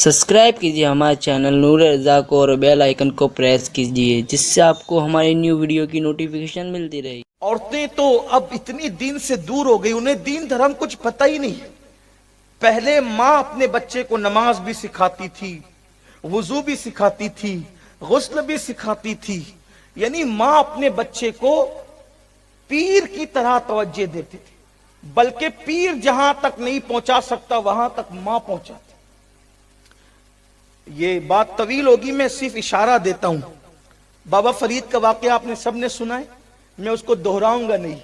Subscribe कीजिए हमारे channel नूर रज़ा को और बेल आइकन को प्रेस कीजिए जिससे आपको हमारी न्यू वीडियो की नोटिफिकेशन मिलती रहे। औरतें तो अब इतनी दीन से दूर हो गई, उन्हें दीन धर्म कुछ पता ही नहीं। पहले माँ अपने बच्चे को नमाज भी सिखाती थी, वुजू भी सिखाती थी, गुस्ल भी सिखाती थी। यानी माँ अपने बच्चे को पीर की तरह तवज्जो देती थी, बल्कि पीर जहां तक नहीं पहुंचा सकता वहां तक माँ पहुंचाती। ये बात तवील होगी, मैं सिर्फ इशारा देता हूं। बाबा फरीद का वाकया आपने सबने सुना है, मैं उसको दोहराऊंगा नहीं,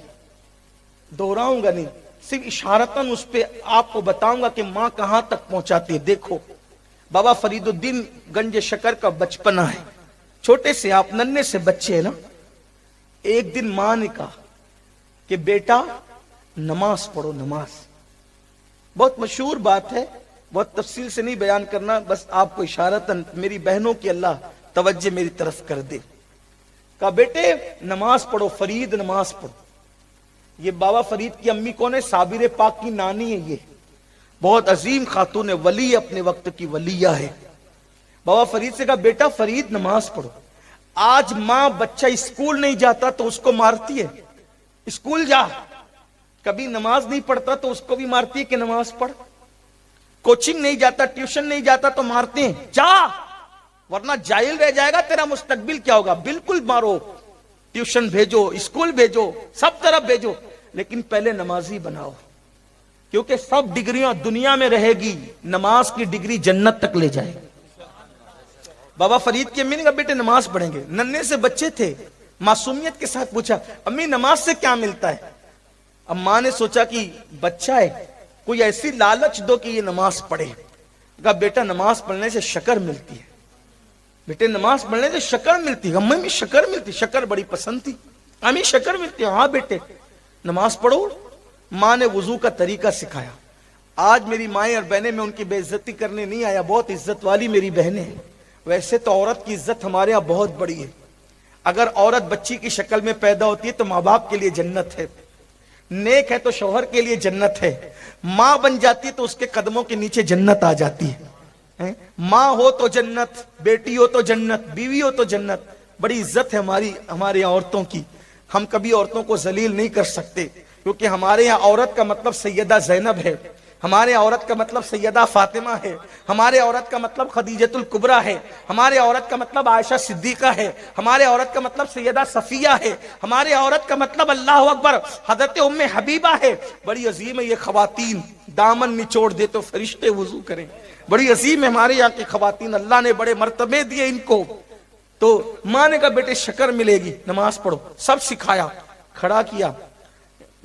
सिर्फ इशारतन उस पे आपको बताऊंगा कि माँ कहां तक पहुंचाती है। देखो, बाबा फरीदुद्दीन गंज शकर का बचपना है, छोटे से आप नन्हे से बच्चे हैं ना। एक दिन माँ ने कहा कि बेटा नमाज पढ़ो, नमाज। बहुत मशहूर बात है, बहुत तफसील से नहीं बयान करना, बस आपको इशारतन मेरी बहनों की अल्लाह तवज्जो मेरी तरफ कर दे। कहा बेटे नमाज पढ़ो, फरीद नमाज पढ़ो। ये बाबा फरीद की अम्मी कौन है? साबिर पाक की नानी है। ये बहुत अजीम खातून है, वली, अपने वक्त की वलिया है। बाबा फरीद से कहा बेटा फरीद नमाज पढ़ो। आज माँ बच्चा स्कूल नहीं जाता तो उसको मारती है, स्कूल जा। कभी नमाज नहीं पढ़ता तो उसको भी मारती है कि नमाज पढ़। कोचिंग नहीं जाता, ट्यूशन नहीं जाता तो मारते हैं, जा वरना जाहिल रह जाएगा, तेरा मुस्तकबिल क्या होगा। बिल्कुल मारो, ट्यूशन भेजो, स्कूल भेजो, सब तरफ भेजो, लेकिन पहले नमाजी बनाओ, क्योंकि सब डिग्रियां दुनिया में रहेगी, नमाज की डिग्री जन्नत तक ले जाएगी। बाबा फरीद की अम्मी ने कहा बेटे नमाज पढ़ेंगे। नन्हे से बच्चे थे, मासूमियत के साथ पूछा अम्मी नमाज से क्या मिलता है? अब माँ ने सोचा कि बच्चा है, कोई ऐसी लालच दो कि ये नमाज पढ़े। कहा बेटा नमाज पढ़ने से शक्कर मिलती है, बेटे नमाज पढ़ने से शक्कर मिलती है। अम्मी में शक्कर मिलती, शक्कर बड़ी पसंद थी। अम्मी शक्कर मिलती है, हाँ बेटे नमाज पढ़ो। माँ ने वुजू का तरीका सिखाया। आज मेरी माएँ और बहनें, मैं उनकी बेइज्जती करने नहीं आया, बहुत इज्जत वाली मेरी बहनें हैं। वैसे तो औरत की इज्जत हमारे यहाँ बहुत बड़ी है। अगर औरत बच्ची की शक्ल में पैदा होती है तो माँ बाप के लिए जन्नत है, नेक है तो शौहर के लिए जन्नत है। माँ बन जाती है तो उसके कदमों के नीचे जन्नत आ जाती है। माँ हो तो जन्नत, बेटी हो तो जन्नत, बीवी हो तो जन्नत। बड़ी इज्जत है हमारे यहाँ औरतों की। हम कभी औरतों को जलील नहीं कर सकते, क्योंकि हमारे यहाँ औरत का मतलब सैयदा ज़ैनब है, हमारे औरत का मतलब सैयदा फातिमा है, हमारे औरत का मतलब खदीजतुल कुबरा है, हमारे औरत का मतलब आयशा सिद्दीका है, हमारे औरत का मतलब सैयदा सफिया है, हमारे औरत का मतलब अल्लाह अकबर हजरत उम्मे हबीबा है। बड़ी अजीम है ये खवातीन, दामन निचोड़ दे तो फरिश्ते वुजू करें। बड़ी अजीम है हमारे यहाँ की खवातीन, अल्लाह ने बड़े मर्तबे दिए इनको। तो माँ ने कहा बेटे शक्कर मिलेगी, नमाज पढ़ो। सब सिखाया, खड़ा किया।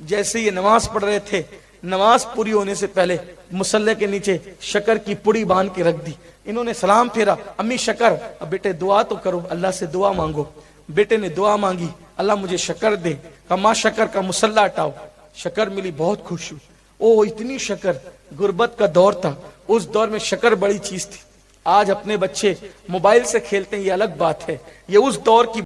जैसे ये नमाज पढ़ रहे थे, नमाज पूरी होने से पहले मुसल्ले के नीचे शक्कर की पुड़ी बांध के रख दी। इन्होंने सलाम फेरा, अम्मी शक्कर, अब बेटे दुआ तो करो, अल्लाह से दुआ मांगो। बेटे ने दुआ मांगी, अल्लाह मुझे शक्कर दे। कहा माँ शक्कर का मुसल्ला हटाओ। शक्कर मिली, बहुत खुश हुई। ओ इतनी शक्कर, गुर्बत का दौर था, उस दौर में शक्कर बड़ी चीज थी। आज अपने बच्चे मोबाइल से खेलते हैं, ये अलग बात है, ये उस दौर की